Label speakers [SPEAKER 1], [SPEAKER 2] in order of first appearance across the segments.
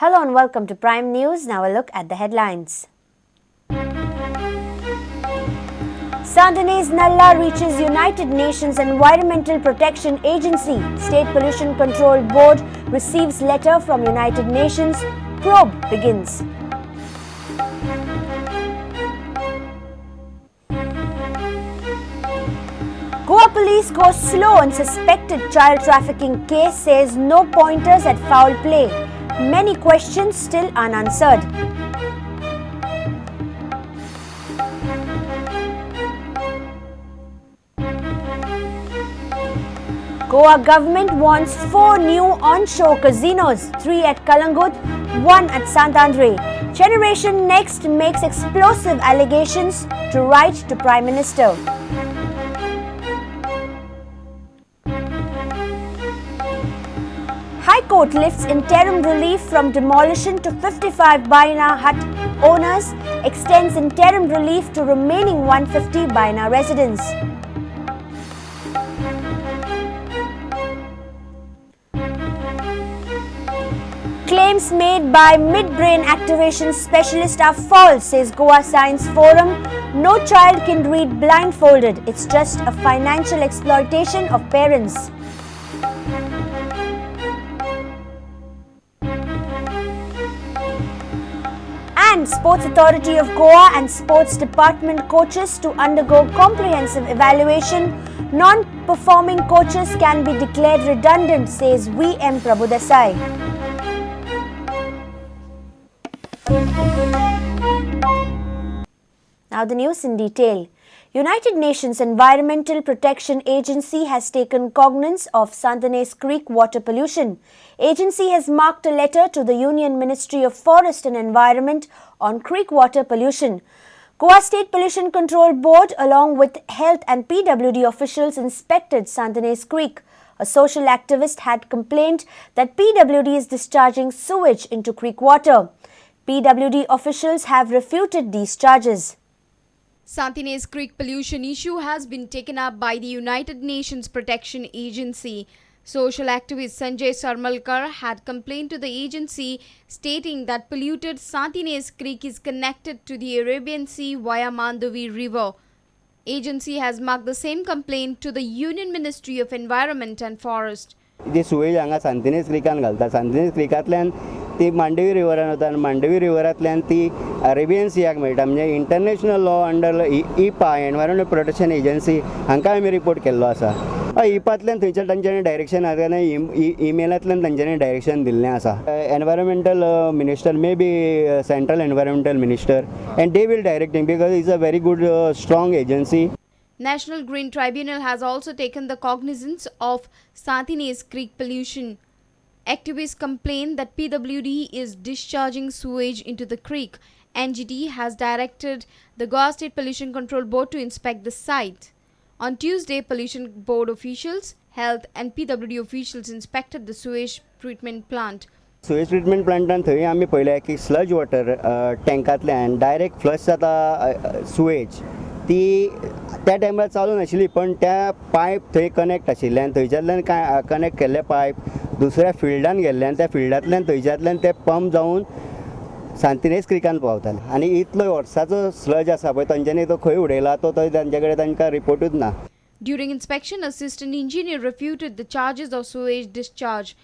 [SPEAKER 1] Hello and welcome to Prime News. Now a look at the headlines. Sandane's NULLAH reaches United Nations Environmental Protection Agency. State Pollution Control Board receives letter from United Nations. Probe begins. Goa police go slow on suspected child trafficking case, says no pointers at foul play. Many questions still unanswered. Goa government wants 4 new onshore casinos, 3 at Kalangut, 1 at Santandre. Generation Next makes explosive allegations to write to Prime Minister. High Court lifts interim relief from demolition to 55 Baina hut owners, extends interim relief to remaining 150 Baina residents. Claims made by mid-brain activation specialist are false, says Goa Science Forum. No child can read blindfolded. It's just a financial exploitation of parents. And Sports Authority of Goa and Sports Department coaches to undergo comprehensive evaluation. Non-performing coaches can be declared redundant, says V.M. Prabhudesai. Now the news in detail. United Nations Environmental Protection Agency has taken cognizance of Sandane's Creek water pollution. Agency has marked a letter to the Union Ministry of Forest and Environment on creek water pollution. Goa State Pollution Control Board along with health and PWD officials inspected Sandane's Creek. A social activist had complained that PWD is discharging sewage into creek water. PWD officials have refuted these charges.
[SPEAKER 2] Sandane's Creek pollution issue has been taken up by the United Nations Protection Agency. Social activist Sanjay Sarmalkar had complained to the agency stating that polluted Sandane's Creek is connected to the Arabian Sea via Mandovi River. Agency has marked the same complaint to the Union Ministry of Environment and Forest.
[SPEAKER 3] The sewage हांगा सांतिनेज क्रिकान घालता. सांतिनेज क्रिकांतल्यान ती मांडवी रिवरान वता आनी मांडवी रिवरांतल्यान ती Arabian सियाक मेळटा. म्हणजे international law under EPA environmental protection agency हांकां आमी रिपोर्ट केल्लो आसा. इपांतल्यान थंयच्यान तांच्यांनी डायरेक्शन आसा आनी इमेलांतल्यान तांच्यांनी डायरेक्शन दिल्लें आसा. Environmental minister may be central environmental minister and they will direct him because is a very good strong agency.
[SPEAKER 2] National Green Tribunal has also taken the cognizance of Sandane's Creek pollution. Activists complain that PWD is discharging sewage into the creek. NGT has directed the Goa State Pollution Control Board to inspect the site. On Tuesday, Pollution Board officials, health and PWD officials inspected the sewage treatment plant.
[SPEAKER 3] Sewage treatment plantan थंय आमी पळयलें की sludge water टँकांतल्यान direct flush जाता sewage ती त्या टायमार चालू नाशिल्ली पण त्या पायप थंय कनेक्ट आशिल्ले आनी थंयच्यातल्यान कनेक्ट केल्ले पायप दुसऱ्या फिल्डान गेल्ले आनी त्या फिल्डांतल्यान थंयच्यातल्यान ते पंप जावन सांतिनेज क्रिकान पावताले आनी इतलो वर्साचो स्लज आसा पळय तांच्यांनी तो खंय उडयला तो थंय तांचे कडेन तांकां रिपोर्टूच ना.
[SPEAKER 2] During inspection, assistant engineer refuted the charges of sewage discharge.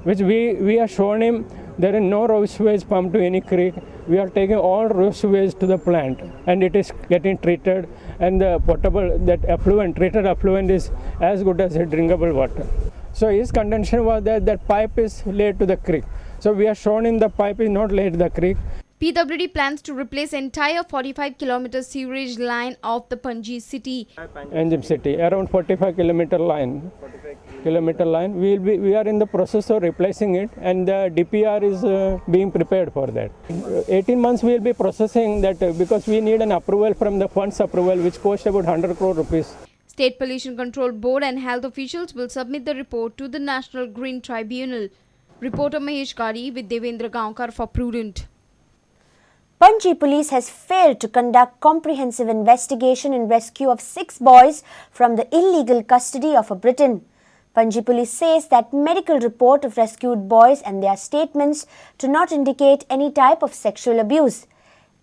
[SPEAKER 4] Which we are showing him there is no raw sewage pumped to any creek. We are taking all raw sewage to the plant and it is getting treated and the potable that effluent treated effluent is as good as a drinkable water. So his contention was that that pipe is laid to the creek. So we are showing him the pipe is not laid to the creek.
[SPEAKER 2] PWD plans to replace entire 45-kilometer sewerage line of the Panji city.
[SPEAKER 4] Anjem city around 45 kilometer line. We are in the process of replacing it and the DPR is being prepared for that. 18 months we will be processing that because we need an approval from the funds approval which costs about 100 crore rupees.
[SPEAKER 2] State Pollution Control Board and health officials will submit the report to the National Green Tribunal. Reporter Mahesh Kari with Devendra Gaonkar for Prudent.
[SPEAKER 1] Panji police has failed to conduct comprehensive investigation and rescue of 6 boys from the illegal custody of a Briton. Panji police says that medical report of rescued boys and their statements do not indicate any type of sexual abuse.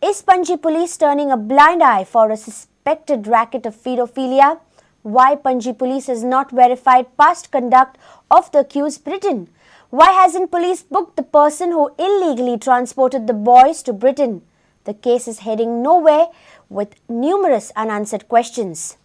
[SPEAKER 1] Is Panji police turning a blind eye for a suspected racket of pedophilia? Why Panji police has not verified past conduct of the accused Britain? Why hasn't police booked the person who illegally transported the boys to Britain? The case is heading nowhere with numerous unanswered questions.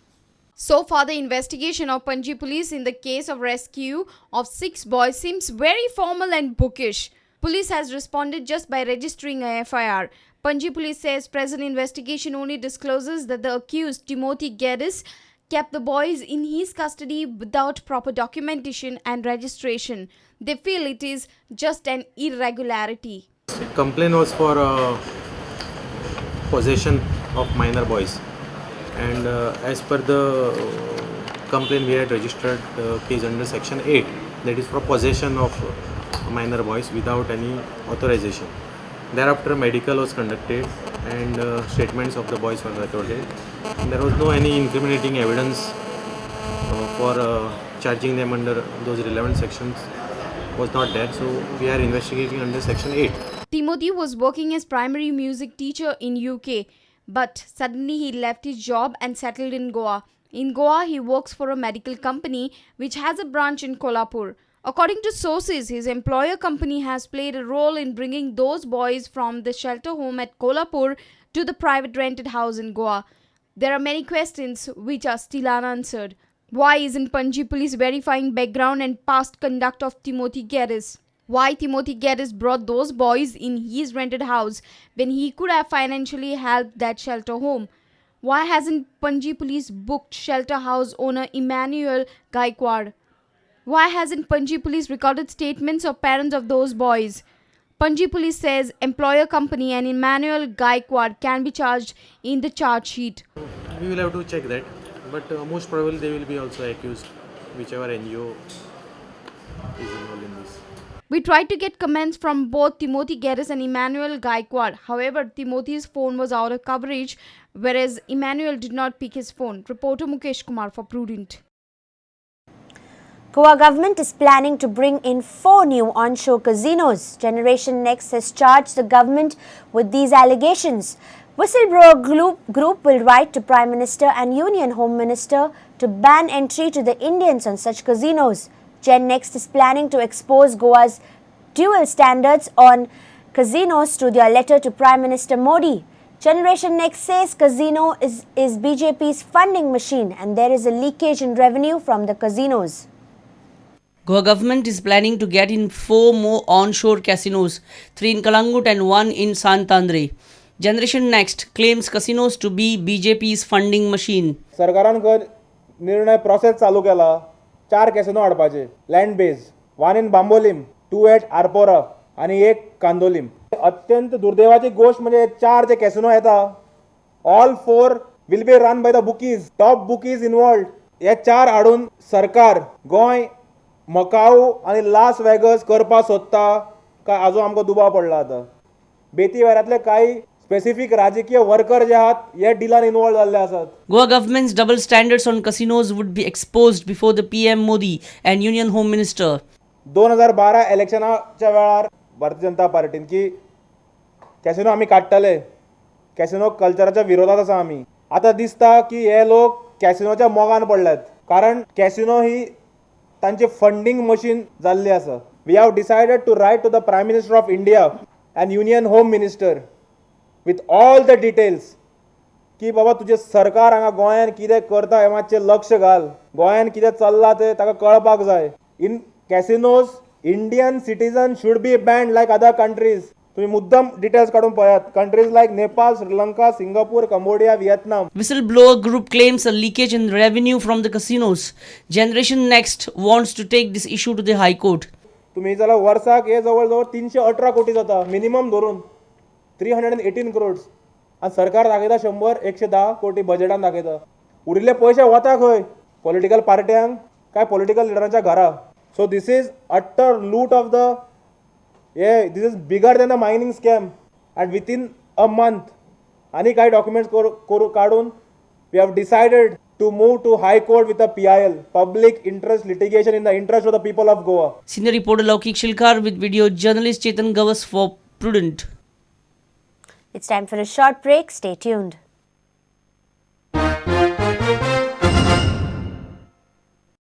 [SPEAKER 2] So far, the investigation of Panji police in the case of rescue of 6 boys seems very formal and bookish. Police has responded just by registering a FIR. Panji police says present investigation only discloses that the accused Timothy Geddes kept the boys in his custody without proper documentation and registration. They feel it is just an irregularity.
[SPEAKER 5] Complaint was for possession of minor boys, and as per the complaint we had registered case under section 8, that is for possession of minor boys without any authorization. Thereafter medical was conducted and statements of the boys were recorded, and there was no any incriminating evidence for charging them under those relevant sections was not there, so we are investigating under section 8.
[SPEAKER 2] Timothy was working as primary music teacher in UK, but suddenly he left his job and settled in Goa. In Goa, he works for a medical company which has a branch in Kolhapur. According to sources, his employer company has played a role in bringing those boys from the shelter home at Kolhapur to the private rented house in Goa. There are many questions which are still unanswered. Why isn't Panji police verifying background and past conduct of Timothy Geddes? Why Timothy Geddes brought those boys in his rented house when he could have financially helped that shelter home? Why hasn't Panji police booked shelter house owner Emmanuel Gaikwad? Why hasn't Panji police recorded statements of parents of those boys? Panji police says employer company and Emmanuel Gaikwad can be charged in the charge sheet.
[SPEAKER 5] We will have to check that, but most probably they will be also accused, whichever NGO is involved in this.
[SPEAKER 2] We tried to get comments from both Timothy Geddes and Emmanuel Gaikwad. However, Timothy's phone was out of coverage, whereas Emmanuel did not pick his phone. Reporter Mukesh Kumar for Prudent.
[SPEAKER 1] Goa government is planning to bring in 4 new onshore casinos. Generation Next has charged the government with these allegations. Whistleblower group will write to Prime Minister and Union Home Minister to ban entry to the Indians on such casinos. Gen Next is planning to expose Goa's dual standards on casinos to their letter to Prime Minister Modi. Generation Next says casino is BJP's funding machine and there is a leakage in revenue from the casinos.
[SPEAKER 6] Goa government is planning to get in 4 more onshore casinos, 3 in Kalangut and 1 in Santandre. Generation Next claims casinos to be BJP's funding machine.
[SPEAKER 7] सरकारान निर्णय process चालू केला 4 casino हाडपाचे land based 1 in Bambolim 2 at Arpora आणि 1 कांदोलीम. अत्यंत दुर्दैवाची गोष्ट म्हणजे 4 जे कॅसिनो येता all 4 will be run by the bookies. Top bookies involved. हे 4 हाडून सरकार गोंय मकाऊ आणि लास वेगस करपाक सोदता काय हाजो आमकां दुबाव पडला आतां. बेतीवाऱ्यांतले काही स्पेसिफिक राजकीय वर्कर जे आहात हे डिलान इन्वॉल्व जाल्ले आसात.
[SPEAKER 6] Goa government's double standards on casinos would be exposed before the PM Modi and Union Home Minister.
[SPEAKER 7] 2012 इलेक्शनाच्या वेळार भारतीय जनता पार्टीन की कॅसिनो आमी काडटले, कॅसिनो कल्चराच्या विरोधात आसा आमी. आतां दिसता की हे लोक कॅसिनोच्या मोगान पडल्यात कारण कॅसिनो ही तांची फंडिंग मशीन जाल्ली आसा. We have decided to write to the prime minister of India and union home minister with all the details की बाबा तुझे सरकार हांगा गोंयान कितें करता हे मातशें लक्ष घाल. गोंयान कितें चल्लां तें ताका कळपाक जाय. इन कॅसिनोज Indian citizen should be banned like other countries. तुम्ही मुद्दम डिटेल्स काढून पळयात. Countries like Nepal, Sri Lanka, Singapore, Cambodia, Vietnam.
[SPEAKER 6] Whistleblower group claims a leakage in revenue from the casinos. Generation Next wants to take this issue to the High Court.
[SPEAKER 7] तुम्ही जाल्यार वर्साक हे जवळ 318 कोटी जाता मिनिमम धरून 318 crores. आणि सरकार दाखयता 100-110 कोटी बजेटान दाखयता. उरिल्ले पयशे वता खंय? पॉलिटिकल पार्ट्यांक काय पॉलिटिकल लिडरांच्या घरा. सो दिस इज अट्टर लूट of the this is bigger than a mining scam, and within a month आणि काही डॉक्युमेंट्स काढून we have decided to move to High Court with a PIL, public interest litigation in the interest of the people of Goa.
[SPEAKER 6] Senior reporter Laukik Shilkar with video journalist Chetan Gawas for Prudent.
[SPEAKER 1] It's time for a short break. Stay tuned.